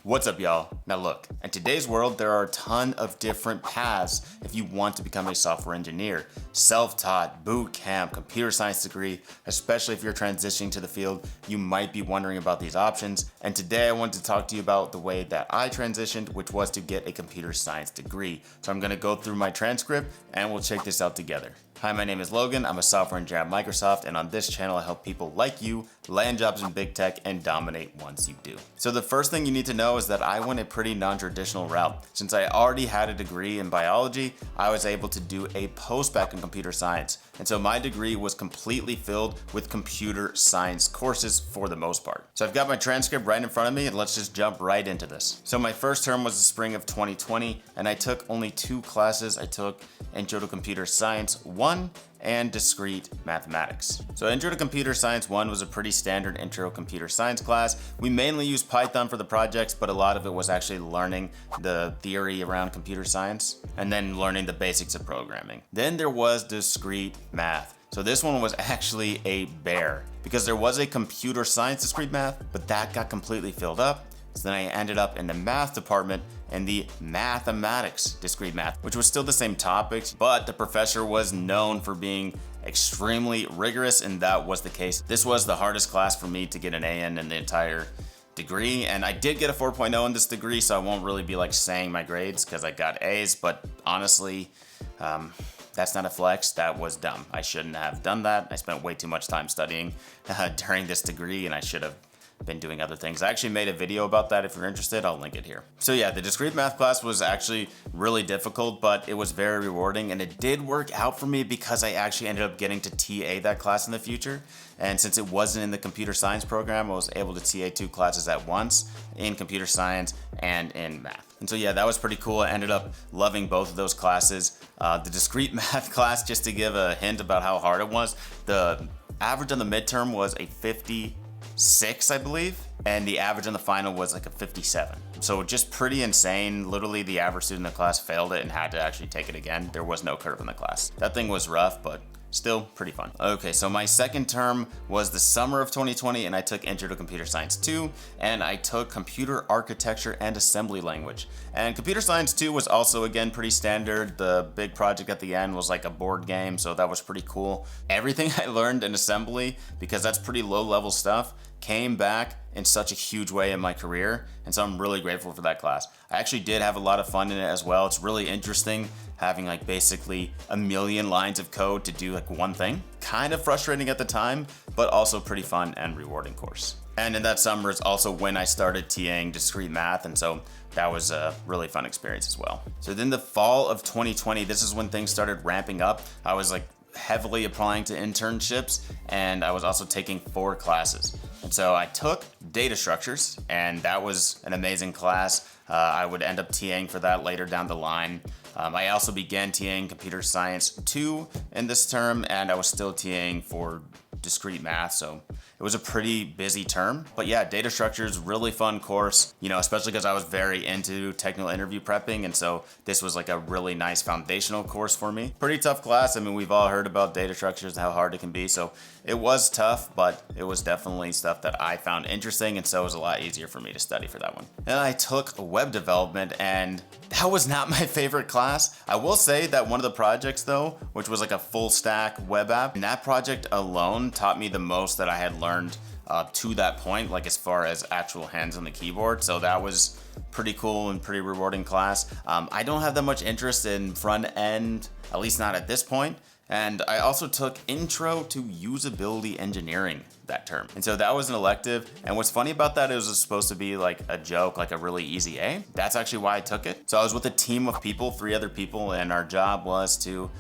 What's up, y'all? Now look, in today's world, there are a ton of different paths if you want to become a software engineer. Self-taught, boot camp, computer science degree, especially if you're transitioning to the field, you might be wondering about these options. And today I want to talk to you about the way that I transitioned, which was to get a computer science degree. So I'm gonna go through my transcript and we'll check this out together. Hi, my name is Logan. I'm a software engineer at Microsoft, and on this channel I help people like you land jobs in big tech and dominate once you do. So the first thing you need to know is that I went a pretty non-traditional route. Since I already had a degree in biology, I was able to do a post-bac in computer science. And so my degree was completely filled with computer science courses for the most part. So I've got my transcript right in front of me, and let's just jump right into this. So my first term was the spring of 2020, and I took only 2 classes. I took Intro to Computer Science 1 and Discrete Mathematics. So Intro to Computer Science 1 was a pretty standard intro computer science class. We mainly used Python for the projects, but a lot of it was actually learning the theory around computer science and then learning the basics of programming. Then there was Discrete Math. So this one was actually a bear because there was a computer science discrete math, but that got completely filled up. So then I ended up in the math department and the mathematics discrete math, which was still the same topics, but the professor was known for being extremely rigorous, and that was the case. This was the hardest class for me to get an A in the entire degree, and I did get a 4.0 in this degree, so I won't really be like saying my grades because I got A's, but honestly, that's not a flex. That was dumb. I shouldn't have done that. I spent way too much time studying during this degree, and I should have been doing other things. I actually made a video about that. If you're interested, I'll link it here. So yeah, the discrete math class was actually really difficult, but it was very rewarding, and it did work out for me because I actually ended up getting to TA that class in the future. And since it wasn't in the computer science program, I was able to TA 2 classes at once in computer science and in math. And so yeah, that was pretty cool. I ended up loving both of those classes. The discrete math class, just to give a hint about how hard it was, the average on the midterm was a 56, I believe, and the average on the final was like a 57. So just pretty insane. Literally the average student in the class failed it and had to actually take it again. There was no curve in the class. That thing was rough, but still pretty fun. Okay, so my second term was the summer of 2020, and I took Intro to Computer Science 2, and I took Computer Architecture and Assembly Language. And Computer Science 2 was also, again, pretty standard. The big project at the end was like a board game, so that was pretty cool. Everything I learned in assembly, because that's pretty low-level stuff, came back in such a huge way in my career, and so I'm really grateful for that class. I actually did have a lot of fun in it as well. It's really interesting having like basically a million lines of code to do like one thing. Kind of frustrating at the time, but also pretty fun and rewarding course. And in that summer is also when I started TAing discrete math, and so that was a really fun experience as well. So then the fall of 2020, this is when things started ramping up. I was like heavily applying to internships, and I was also taking 4 classes. And so I took data structures, and that was an amazing class. I would end up TAing for that later down the line. I also began TAing computer science 2 in this term, and I was still TAing for discrete math, so it was a pretty busy term. But yeah, data structures, really fun course, you know, especially because I was very into technical interview prepping, and so this was like a really nice foundational course for me. Pretty tough class. I mean, we've all heard about data structures and how hard it can be, so it was tough, but it was definitely stuff that I found interesting, and so it was a lot easier for me to study for that one. And I took web development, and that was not my favorite class. I will say that one of the projects though, which was like a full stack web app, and that project alone taught me the most that I had learned to that point, like as far as actual hands on the keyboard. So that was pretty cool and pretty rewarding class. I don't have that much interest in front end, at least not at this point. And I also took Intro to Usability Engineering that term. And so that was an elective. And what's funny about that, it was supposed to be like a joke, like a really easy A. That's actually why I took it. So I was with a team of people, 3 other people, and our job was to,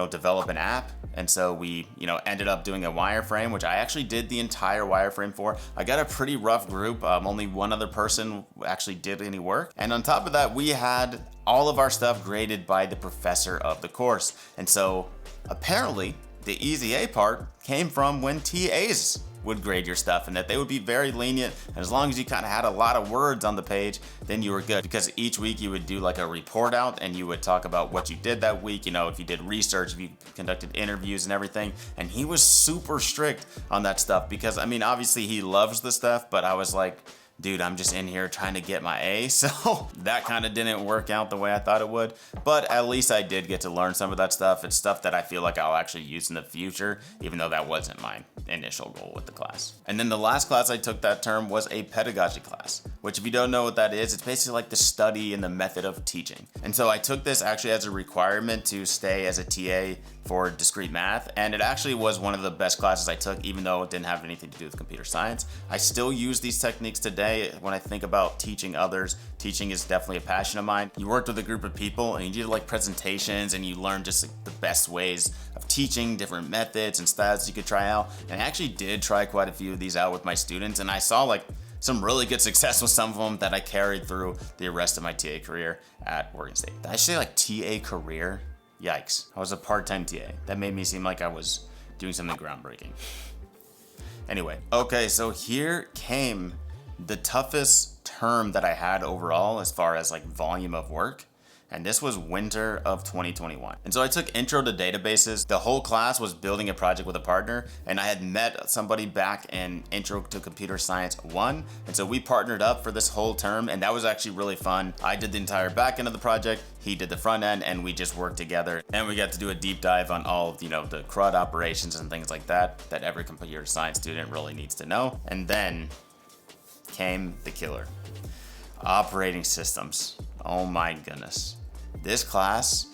develop an app. And so we, ended up doing a wireframe, which I actually did the entire wireframe for. I got a pretty rough group. Only one other person actually did any work. And on top of that, we had all of our stuff graded by the professor of the course. And so apparently the easy A part came from when TAs would grade your stuff, and that they would be very lenient, and as long as you kind of had a lot of words on the page, then you were good, because each week you would do like a report out and you would talk about what you did that week, if you did research, if you conducted interviews and everything. And he was super strict on that stuff because, I mean, obviously he loves the stuff, but I was like, dude, I'm just in here trying to get my A. So that kind of didn't work out the way I thought it would. But at least I did get to learn some of that stuff. It's stuff that I feel like I'll actually use in the future, even though that wasn't my initial goal with the class. And then the last class I took that term was a pedagogy class, which if you don't know what that is, it's basically like the study and the method of teaching. And so I took this actually as a requirement to stay as a TA for discrete math, and it actually was one of the best classes I took, even though it didn't have anything to do with computer science. I still use these techniques today when I think about teaching others. Teaching is definitely a passion of mine. You worked with a group of people and you did like presentations and you learned just like the best ways of teaching, different methods and styles you could try out. And I actually did try quite a few of these out with my students, and I saw like some really good success with some of them that I carried through the rest of my TA career at Oregon State. Did I say like TA career? Yikes. I was a part-time TA. That made me seem like I was doing something groundbreaking. Anyway, okay, so here came the toughest term that I had overall as far as like volume of work. And this was winter of 2021. And so I took intro to databases. The whole class was building a project with a partner, and I had met somebody back in intro to computer science 1. And so we partnered up for this whole term, and that was actually really fun. I did the entire back end of the project, he did the front end, and we just worked together. And we got to do a deep dive on all of, the CRUD operations and things like that every computer science student really needs to know. And then came the killer. Operating systems. Oh my goodness. This class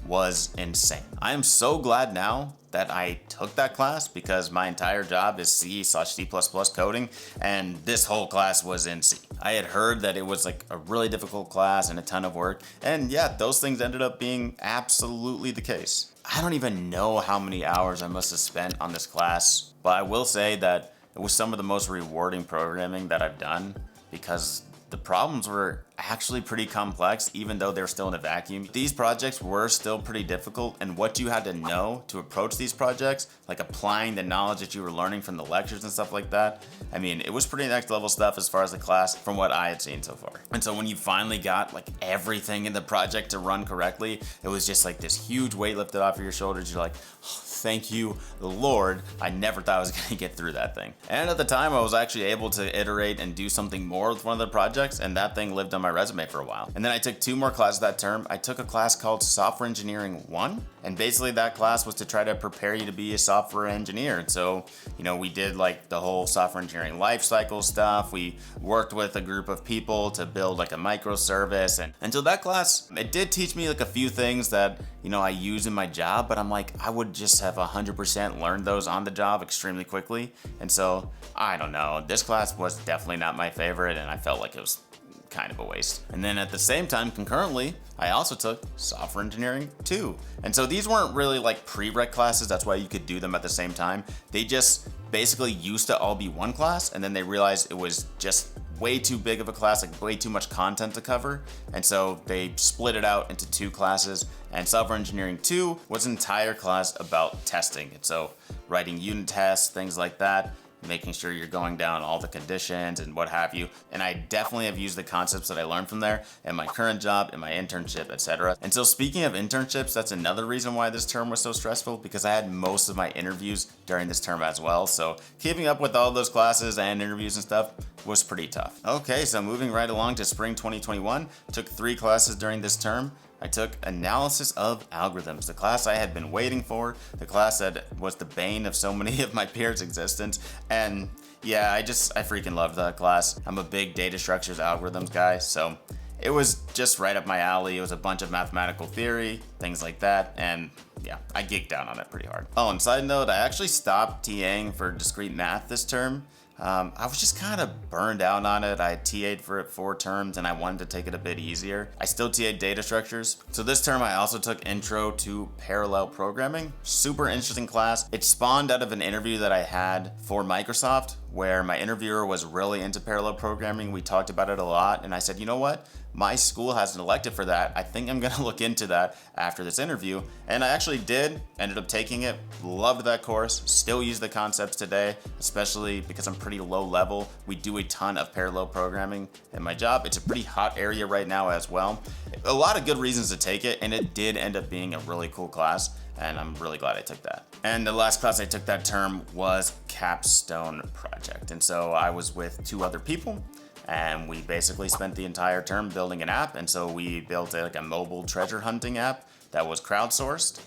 was insane. I am so glad now that I took that class because my entire job is C/C++ coding, and this whole class was in C. I had heard that it was like a really difficult class and a ton of work, and yeah, those things ended up being absolutely the case. I don't even know how many hours I must have spent on this class, but I will say that it was some of the most rewarding programming that I've done because the problems were actually pretty complex, even though they're still in a vacuum. These projects were still pretty difficult, and what you had to know to approach these projects, like applying the knowledge that you were learning from the lectures and stuff like that, I mean, it was pretty next level stuff as far as the class from what I had seen so far. And so when you finally got like everything in the project to run correctly, it was just like this huge weight lifted off of your shoulders. You're like, oh, thank you, Lord. I never thought I was gonna get through that thing. And at the time, I was actually able to iterate and do something more with one of the projects, and that thing lived on my resume for a while. And then I took 2 more classes that term. I took a class called Software Engineering 1, and basically that class was to try to prepare you to be a software engineer. And so, we did like the whole software engineering life cycle stuff. We worked with a group of people to build like a microservice. And so that class, it did teach me like a few things that, I use in my job, but I'm like, I would just have 100% learned those on the job extremely quickly. And so, I don't know, this class was definitely not my favorite, and I felt like it was kind of a waste. And then at the same time, concurrently, I also took Software Engineering 2. And so these weren't really like prereq classes, that's why you could do them at the same time. They just basically used to all be one class, and then they realized it was just way too big of a class, like way too much content to cover. And so they split it out into 2 classes, and Software Engineering 2 was an entire class about testing. And so writing unit tests, things like that, making sure you're going down all the conditions and what have you. And I definitely have used the concepts that I learned from there in my current job, in my internship, etc. And so speaking of internships, that's another reason why this term was so stressful, because I had most of my interviews during this term as well. So keeping up with all those classes and interviews and stuff was pretty tough. Okay, so moving right along to spring 2021, took 3 classes during this term. I took Analysis of Algorithms, the class I had been waiting for, the class that was the bane of so many of my peers' existence. And yeah, I freaking loved that class. I'm a big data structures algorithms guy, so it was just right up my alley. It was a bunch of mathematical theory, things like that, and yeah, I geeked out on it pretty hard. Oh, and side note, I actually stopped TAing for discrete math this term. I was just kind of burned out on it. I TA'd for it 4 terms and I wanted to take it a bit easier. I still TA'd data structures. So this term I also took Intro to Parallel Programming. Super interesting class. It spawned out of an interview that I had for Microsoft where my interviewer was really into parallel programming. We talked about it a lot, and I said, you know what? My school has an elective for that. I think I'm gonna look into that after this interview. And I actually did, ended up taking it, loved that course, still use the concepts today, especially because I'm pretty low level. We do a ton of parallel programming in my job. It's a pretty hot area right now as well. A lot of good reasons to take it, and it did end up being a really cool class, and I'm really glad I took that. And the last class I took that term was Capstone Project. And so I was with 2 other people, and we basically spent the entire term building an app. And so we built like a mobile treasure hunting app that was crowdsourced.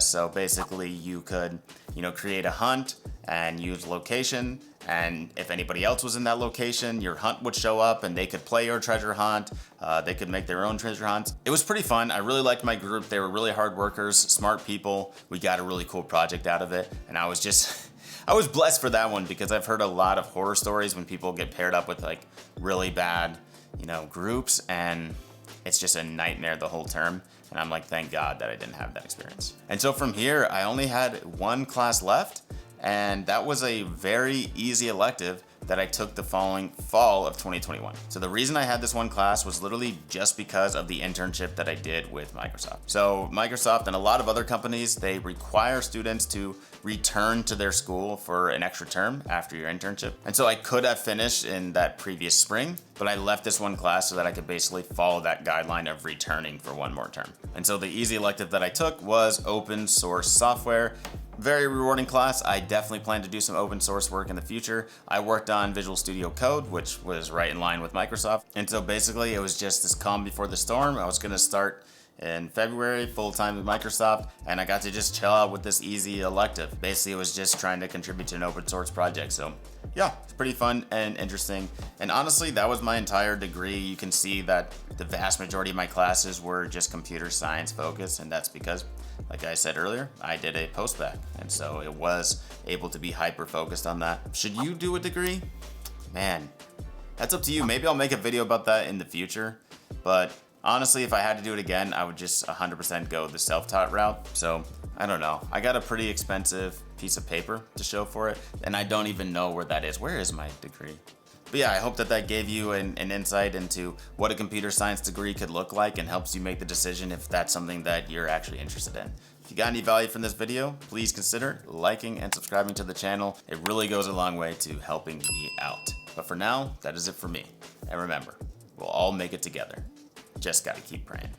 So basically you could, create a hunt and use location, and if anybody else was in that location, your hunt would show up and they could play your treasure hunt. They could make their own treasure hunts. It was pretty fun. I really liked my group. They were really hard workers, smart people. We got a really cool project out of it, and I was just I was blessed for that one, because I've heard a lot of horror stories when people get paired up with like really bad, groups, and it's just a nightmare the whole term. And I'm like, thank God that I didn't have that experience. And so from here, I only had one class left, and that was a very easy elective that I took the following fall of 2021. So the reason I had this one class was literally just because of the internship that I did with Microsoft. So Microsoft and a lot of other companies, they require students to return to their school for an extra term after your internship. And so I could have finished in that previous spring, but I left this one class so that I could basically follow that guideline of returning for one more term. And so the easy elective that I took was open source software. Very rewarding class. I definitely plan to do some open source work in the future. I worked on Visual Studio Code, which was right in line with Microsoft. And so basically it was just this calm before the storm. I was gonna start in February full-time with Microsoft, and I got to just chill out with this easy elective. Basically it was just trying to contribute to an open source project. So yeah, it's pretty fun and interesting. And honestly, that was my entire degree. You can see that the vast majority of my classes were just computer science focused, and that's because, like I said earlier, I did a post-bac, and so it was able to be hyper-focused on that. Should you do a degree? Man, that's up to you. Maybe I'll make a video about that in the future, but honestly, if I had to do it again, I would just 100% go the self-taught route. So I don't know. I got a pretty expensive piece of paper to show for it, and I don't even know where that is. Where is my degree? But yeah, I hope that gave you an insight into what a computer science degree could look like and helps you make the decision if that's something that you're actually interested in. If you got any value from this video, please consider liking and subscribing to the channel. It really goes a long way to helping me out. But for now, that is it for me. And remember, we'll all make it together. Just gotta keep praying.